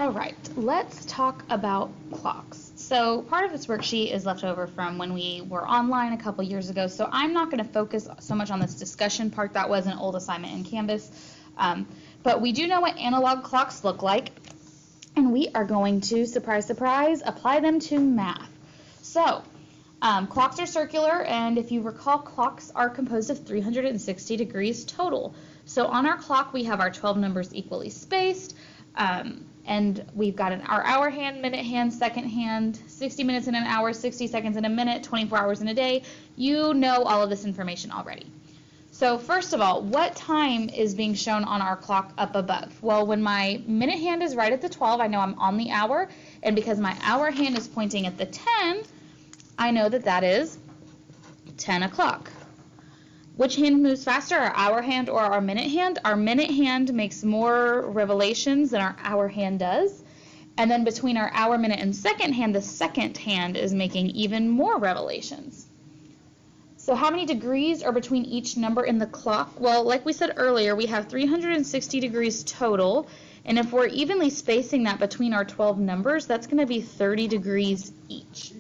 All right, let's talk about clocks. So part of this worksheet is left over from when we were online a couple years ago, so I'm not going to focus so much on this discussion part. That was an old assignment in Canvas. But we do know what analog clocks look like, and we are going to, surprise, surprise, apply them to math. So clocks are circular, and if you recall, clocks are composed of 360 degrees total. So on our clock, we have our 12 numbers equally spaced. And we've got our hour hand, minute hand, second hand, 60 minutes in an hour, 60 seconds in a minute, 24 hours in a day. You know all of this information already. So first of all, what time is being shown on our clock up above? Well, when my minute hand is right at the 12, I know I'm on the hour. And because my hour hand is pointing at the 10, I know that that is 10 o'clock. Which hand moves faster, our hour hand or our minute hand? Our minute hand makes more revolutions than our hour hand does. And then between our hour, minute, and second hand, the second hand is making even more revolutions. So how many degrees are between each number in the clock? Well, like we said earlier, we have 360 degrees total. And if we're evenly spacing that between our 12 numbers, that's going to be 30 degrees each.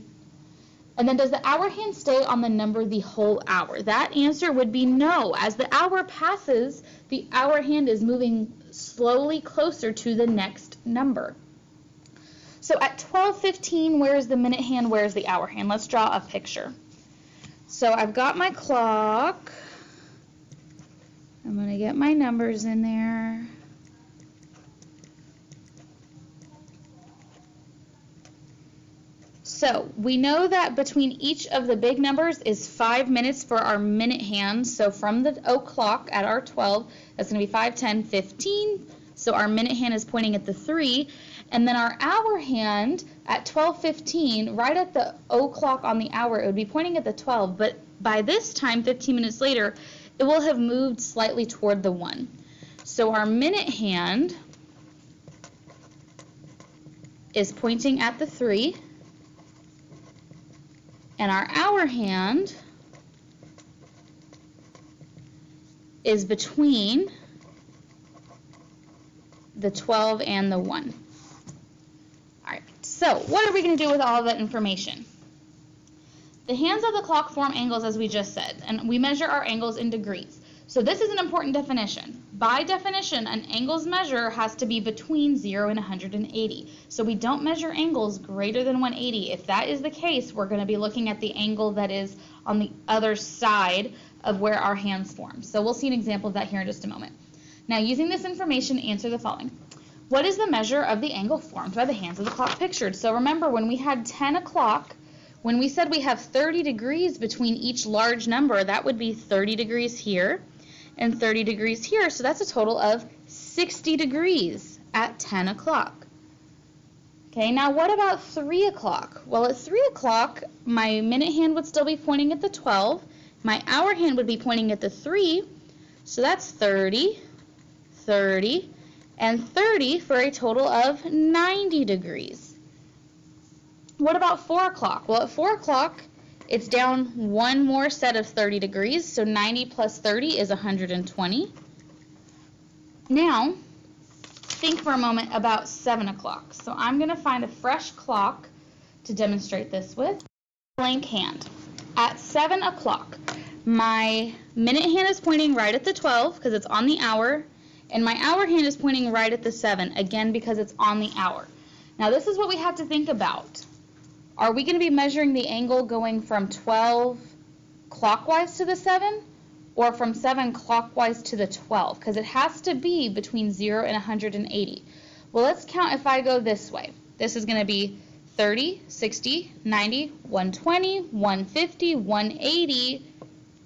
And then does the hour hand stay on the number the whole hour? That answer would be no. As the hour passes, the hour hand is moving slowly closer to the next number. So at 12:15, where is the minute hand? Where is the hour hand? Let's draw a picture. So I've got my clock. I'm going to get my numbers in there. So we know that between each of the big numbers is 5 minutes for our minute hand. So from the o'clock at our 12, that's going to be 5, 10, 15. So our minute hand is pointing at the 3. And then our hour hand at 12:15, right at the o'clock on the hour, it would be pointing at the 12. But by this time, 15 minutes later, it will have moved slightly toward the 1. So our minute hand is pointing at the 3. And our hour hand is between the 12 and the 1. All right, so what are we going to do with all of that information? The hands of the clock form angles, as we just said, and we measure our angles in degrees. So this is an important definition. By definition, an angle's measure has to be between 0 and 180. So we don't measure angles greater than 180. If that is the case, we're going to be looking at the angle that is on the other side of where our hands form. So we'll see an example of that here in just a moment. Now, using this information, answer the following. What is the measure of the angle formed by the hands of the clock pictured? So remember, when we had 10 o'clock, when we said we have 30 degrees between each large number, that would be 30 degrees here and 30 degrees here, so that's a total of 60 degrees at 10 o'clock. Okay, now what about 3 o'clock? Well, at 3 o'clock, my minute hand would still be pointing at the 12, my hour hand would be pointing at the 3, so that's 30, 30, and 30 for a total of 90 degrees. What about 4 o'clock? Well, at 4 o'clock, it's down one more set of 30 degrees, so 90 plus 30 is 120. Now, think for a moment about 7 o'clock. So I'm going to find a fresh clock to demonstrate this with. Blank hand. At 7 o'clock, my minute hand is pointing right at the 12 because it's on the hour, and my hour hand is pointing right at the 7, again because it's on the hour. Now this is what we have to think about. Are we going to be measuring the angle going from 12 clockwise to the 7 or from 7 clockwise to the 12? Because it has to be between 0 and 180. Well, let's count if I go this way. This is going to be 30, 60, 90, 120, 150, 180,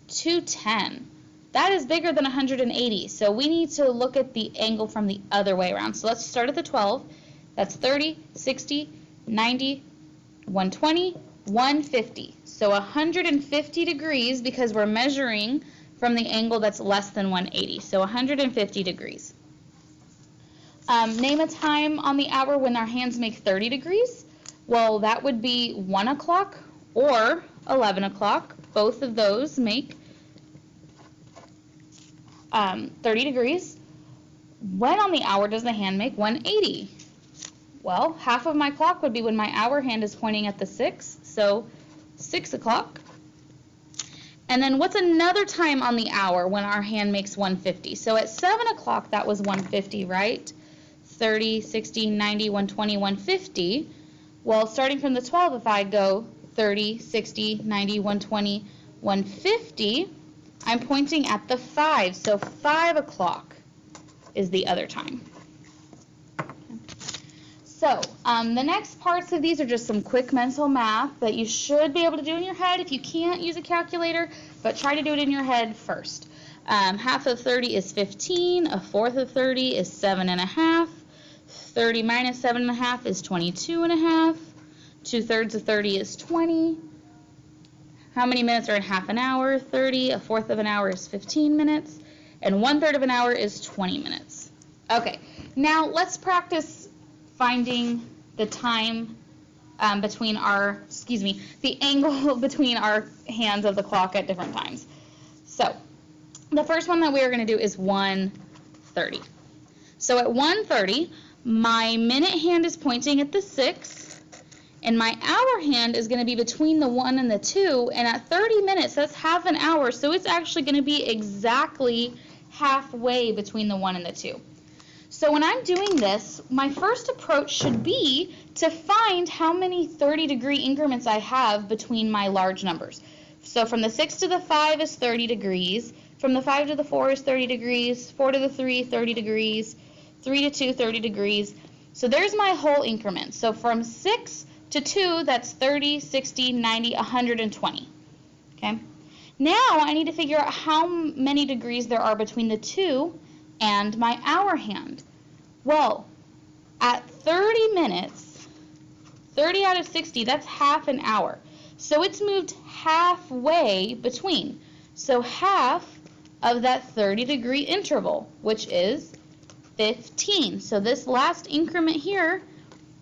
210. That is bigger than 180, so we need to look at the angle from the other way around. So let's start at the 12. That's 30, 60, 90, 120, 150. So 150 degrees because we're measuring from the angle that's less than 180. So 150 degrees. Name a time on the hour when our hands make 30 degrees. Well, that would be 1 o'clock or 11 o'clock. Both of those make 30 degrees. When on the hour does the hand make 180? Well, half of my clock would be when my hour hand is pointing at the 6, so 6 o'clock. And then what's another time on the hour when our hand makes 150? So at 7 o'clock, that was 150, right? 30, 60, 90, 120, 150. Well, starting from the 12, if I go 30, 60, 90, 120, 150, I'm pointing at the 5. So 5 o'clock is the other time. So the next parts of these are just some quick mental math that you should be able to do in your head. If you can't, use a calculator, but try to do it in your head first. Half of 30 is 15. A fourth of 30 is 7.5. 30 minus 7.5 is 22.5. 2/3 of 30 is 20. How many minutes are in half an hour? 30. A fourth of an hour is 15 minutes. And 1/3 of an hour is 20 minutes. Okay, now let's practice finding the time between our, the angle between our hands of the clock at different times. So the first one that we are going to do is 1:30. So at 1:30, my minute hand is pointing at the 6, and my hour hand is going to be between the 1 and the 2, and at 30 minutes, that's half an hour, so it's actually going to be exactly halfway between the 1 and the 2. So when I'm doing this, my first approach should be to find how many 30-degree increments I have between my large numbers. So from the 6 to the 5 is 30 degrees, from the 5 to the 4 is 30 degrees, 4 to the 3, 30 degrees, 3 to 2, 30 degrees. So there's my whole increment. So from 6 to 2, that's 30, 60, 90, 120. Okay? Now I need to figure out how many degrees there are between the 2 and my hour hand. Well, at 30 minutes, 30 out of 60, that's half an hour. So it's moved halfway between. So half of that 30-degree interval, which is 15. So this last increment here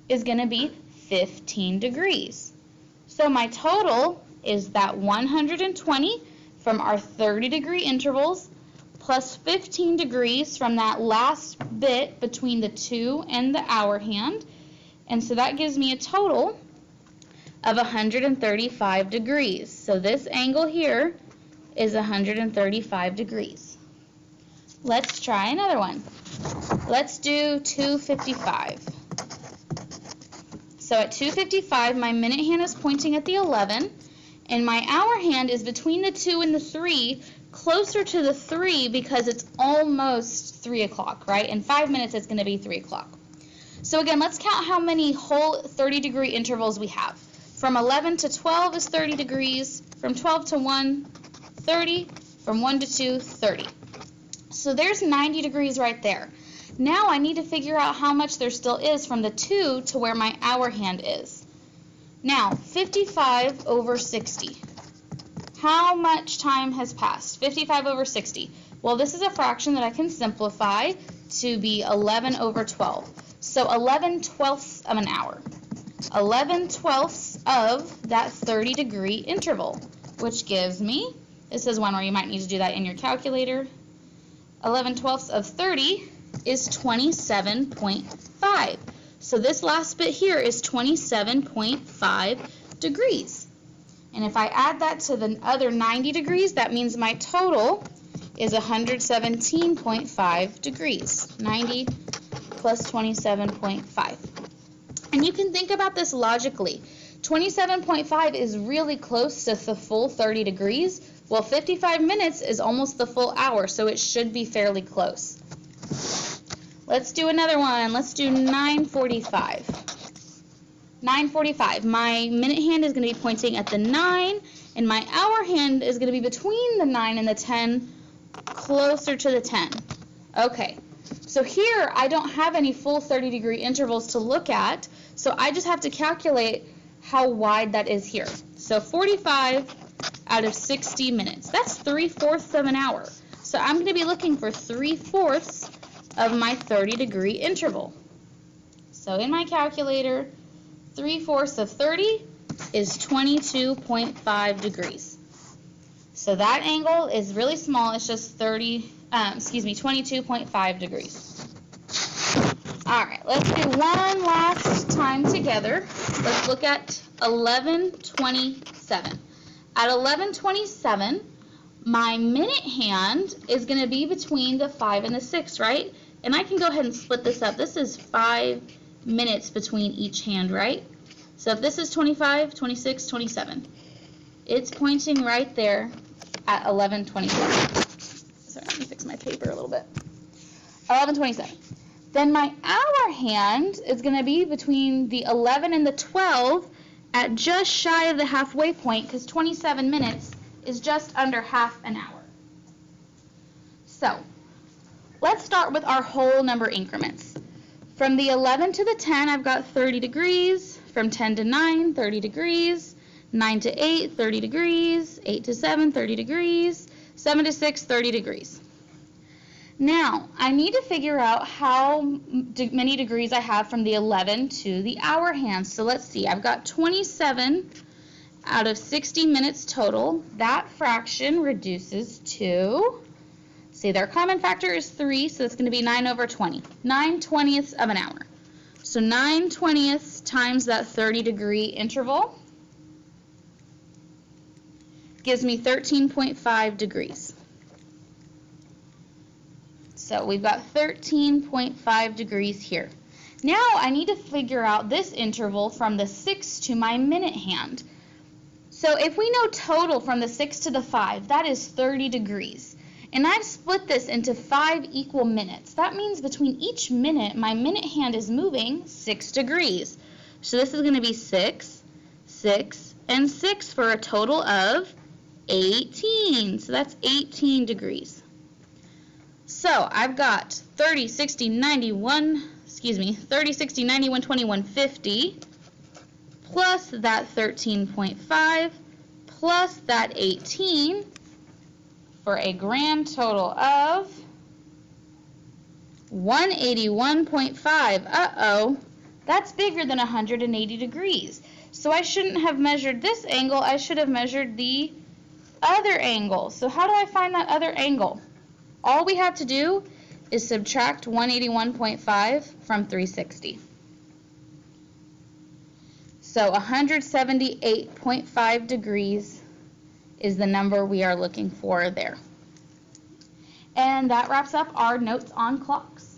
is going to be 15 degrees. So my total is that 120 from our 30-degree intervals plus 15 degrees from that last bit between the 2 and the hour hand. And so that gives me a total of 135 degrees. So this angle here is 135 degrees. Let's try another one. Let's do 2:55. So at 2:55, my minute hand is pointing at the 11, and my hour hand is between the 2 and the 3, closer to the 3 because it's almost 3 o'clock, right? In 5 minutes, it's going to be 3 o'clock. So again, let's count how many whole 30-degree intervals we have. From 11 to 12 is 30 degrees. From 12 to 1, 30. From 1 to 2, 30. So there's 90 degrees right there. Now I need to figure out how much there still is from the 2 to where my hour hand is. Now, 55 over 60. How much time has passed? 55 over 60. Well, this is a fraction that I can simplify to be 11 over 12. So 11/12 of an hour. 11/12 of that 30-degree interval, which gives me, this is one where you might need to do that in your calculator. 11/12 of 30 is 27.5. So this last bit here is 27.5 degrees. And if I add that to the other 90 degrees, that means my total is 117.5 degrees. 90 plus 27.5. And you can think about this logically. 27.5 is really close to the full 30 degrees. Well, 55 minutes is almost the full hour, so it should be fairly close. Let's do another one. Let's do 9:45. 9:45. My minute hand is going to be pointing at the 9, and my hour hand is going to be between the 9 and the 10, closer to the 10. Okay, so here I don't have any full 30-degree intervals to look at, so I just have to calculate how wide that is here. So 45 out of 60 minutes. That's 3/4 of an hour. So I'm going to be looking for 3/4 of my 30-degree interval. So in my calculator, 3/4 of 30 is 22.5 degrees. So that angle is really small. It's just 22.5 degrees. All right, let's do one last time together. Let's look at 11:27. At 11:27, my minute hand is going to be between the 5 and the 6, right? And I can go ahead and split this up. This is 5 minutes between each hand, right? So if this is 25, 26, 27, it's pointing right there at 11:27. Sorry, let me fix my paper a little bit. 11:27. Then my hour hand is going to be between the 11 and the 12 at just shy of the halfway point, because 27 minutes is just under half an hour. So let's start with our whole number increments. From the 11 to the 10, I've got 30 degrees. From 10 to 9, 30 degrees. 9 to 8, 30 degrees. 8 to 7, 30 degrees. 7 to 6, 30 degrees. Now, I need to figure out how many degrees I have from the 11 to the hour hand. So let's see, I've got 27 out of 60 minutes total. That fraction reduces to, see, their common factor is 3, so it's going to be 9 over 20. 9/20ths of an hour. So 9/20ths times that 30-degree interval gives me 13.5 degrees. So we've got 13.5 degrees here. Now I need to figure out this interval from the 6 to my minute hand. So if we know total from the 6 to the 5, that is 30 degrees. And I've split this into 5 equal minutes. That means between each minute, my minute hand is moving 6 degrees. So this is going to be 6, 6, and 6 for a total of 18. So that's 18 degrees. So I've got 30, 60, 91, 21, 50, plus that 13.5, plus that 18, for a grand total of 181.5. Uh-oh, that's bigger than 180 degrees. So I shouldn't have measured this angle, I should have measured the other angle. So how do I find that other angle? All we have to do is subtract 181.5 from 360. So 178.5 degrees is the number we are looking for there. And that wraps up our notes on clocks.